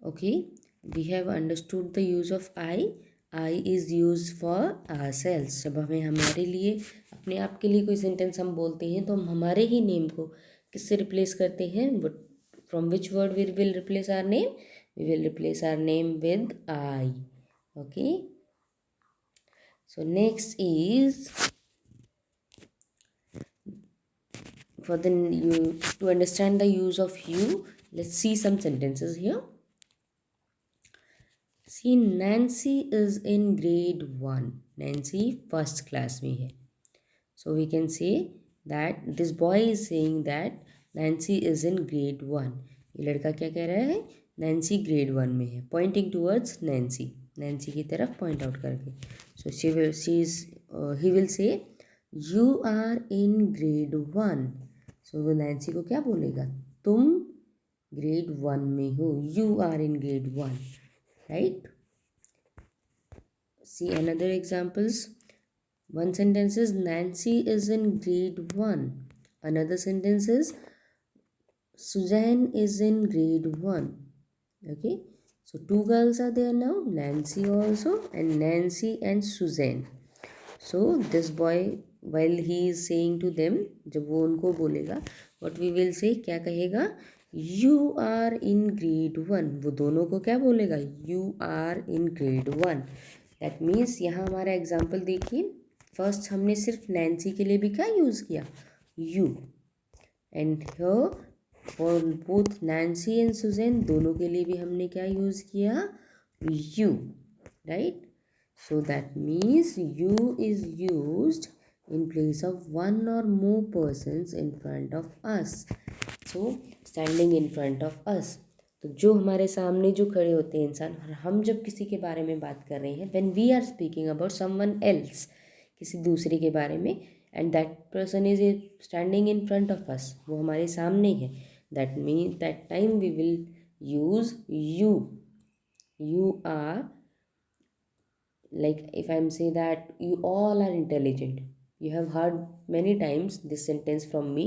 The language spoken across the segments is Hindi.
Okay, we have understood the use of I is used for ourselves. जब हमें हमारे लिए अपने आप के लिए कोई सेंटेंस हम बोलते हैं तो हम हमारे ही नेम को किससे रिप्लेस करते हैं? From which word we will replace our name? We will replace our name with I. Okay, so next is for the you to understand the use of you. Let's see some sentences here. See, Nancy is in grade 1. Nancy first class में है. So we can say that this boy is saying that Nancy is in grade 1. ये लड़का क्या कह रहा है? Nancy grade 1 में है. Pointing towards Nancy. Nancy की तरफ point out करके. So he will say you are in grade 1. So वो Nancy को क्या बोलेगा? तुम grade 1 में हो. You are in grade 1. Right? See another examples. One sentence is Nancy is in grade 1. Another sentence is Suzanne is in grade 1. Okay. So two girls are there now. Nancy also, and Nancy and Suzanne. So this boy, while he is saying to them, जब वो उनको बोलेगा, what we will say, क्या कहेगा? You are in grade 1. वो दोनों को क्या बोलेगा? You are in grade 1. That means यहाँ हमारा एग्जाम्पल देखिए. फर्स्ट हमने सिर्फ नैन्सी के लिए भी क्या यूज़ किया? You. And here for both Nancy and Susan दोनों के लिए भी हमने क्या यूज़ किया? You. Right. So that means you is used in place of one or more persons in front of us. So standing in front of us. तो जो हमारे सामने जो खड़े होते हैं इंसान, और हम जब किसी के बारे में बात कर रहे हैं, when we are speaking about someone else, किसी दूसरे के बारे में, and that person is standing in front of us, वो हमारे सामने है, that means that time we will use you. You are, like if I'm say that you all are intelligent. You have heard many times this sentence from me.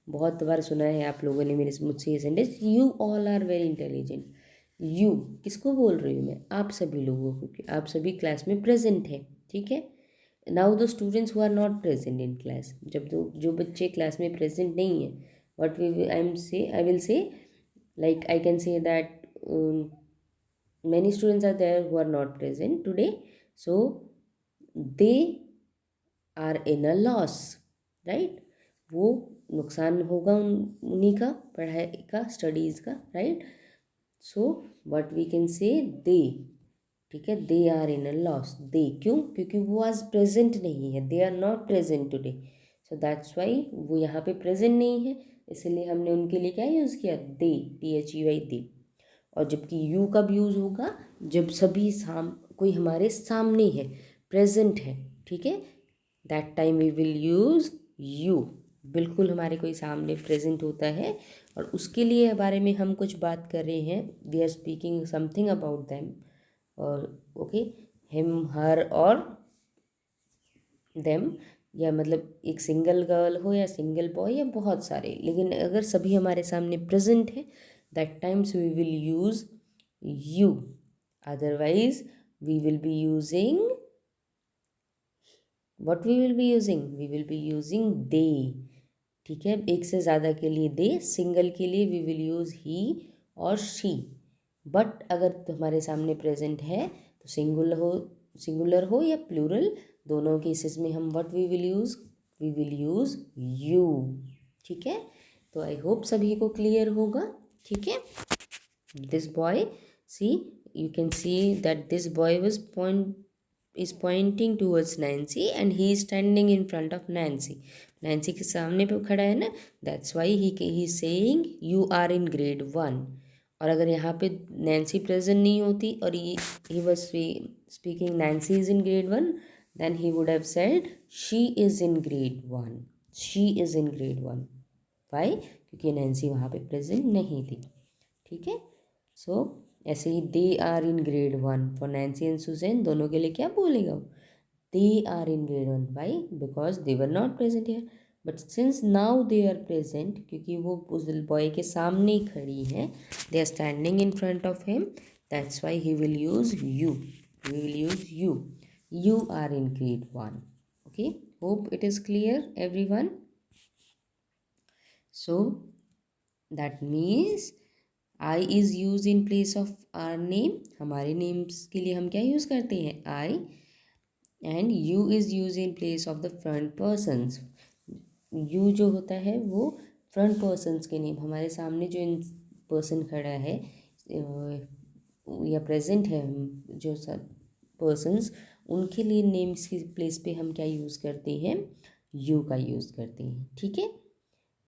बहुत बार सुना है आप लोगों ने मुझसे ये sentence. You all are very intelligent. You किसको बोल रही हूँ मैं? आप सभी लोगों को, कि आप सभी क्लास में प्रेजेंट हैं. ठीक है. Now the students who are not present in class, जब जो बच्चे क्लास में प्रेजेंट नहीं है, what we I will say, like I can say that many students are there who are not present today, so they are in a loss. Right. वो नुकसान होगा उन्हीं का, पढ़ाई का, स्टडीज़ का. Right. So what we can say, they. ठीक है. They are in a loss. दे क्यों? क्योंकि वो आज प्रेजेंट नहीं है. They are not present today. So that's why वो यहाँ पे प्रेजेंट नहीं है, इसलिए हमने उनके लिए क्या यूज़ किया? दे. THEY दे. और जबकि यू कब यूज़ होगा? जब सभी कोई हमारे सामने है, प्रेजेंट है. ठीक है. That time we will use you. बिल्कुल हमारे कोई सामने प्रेजेंट होता है और उसके लिए बारे में हम कुछ बात कर रहे हैं. We are speaking something about them, और ओके, हिम, हर और देम, या मतलब एक सिंगल गर्ल हो या सिंगल बॉय या बहुत सारे, लेकिन अगर सभी हमारे सामने प्रेजेंट है, that times we will use you. Otherwise we will be using, what we will be using? We will be using they. ठीक है. एक से ज़्यादा के लिए दे, सिंगल के लिए we will use he और she. बट अगर हमारे सामने प्रेजेंट है तो सिंगुलर हो या प्लूरल, दोनों केसेस में हम what we will use? We will use you. ठीक है. तो आई होप सभी को क्लियर होगा. ठीक है. This boy, see, you can see that this boy is pointing towards Nancy and he is standing in front of Nancy. Nancy के सामने पे खड़ा है ना. That's why he is saying you are in grade 1. और अगर यहाँ पे Nancy present नहीं होती और he was speaking Nancy is in grade 1, then he would have said she is in grade 1. She is in grade 1. Why? क्योंकि Nancy वहाँ पे present नहीं थी. ठीक है. सो ऐसे ही they are in grade 1 for Nancy and Susan, दोनों के लिए क्या बोलेगा? They are in grade 1. Why? Because they were not present here. But since now they are present, क्योंकि वो उस बॉय के सामने ही खड़ी हैं, they are standing in front of him, that's why he will use you, he will use you. You are in grade 1. Okay, hope it is clear everyone. So that means I is used in place of our name. हमारे names के लिए हम क्या use करते हैं? I. And you is used in place of the front persons. You जो होता है वो front persons के नेम, हमारे सामने जो person खड़ा है या प्रेजेंट है, जो सब पर्सन्स, उनके लिए नेम्स की प्लेस पे हम क्या यूज़ करते हैं? यू का यूज़ करते हैं। ठीक है।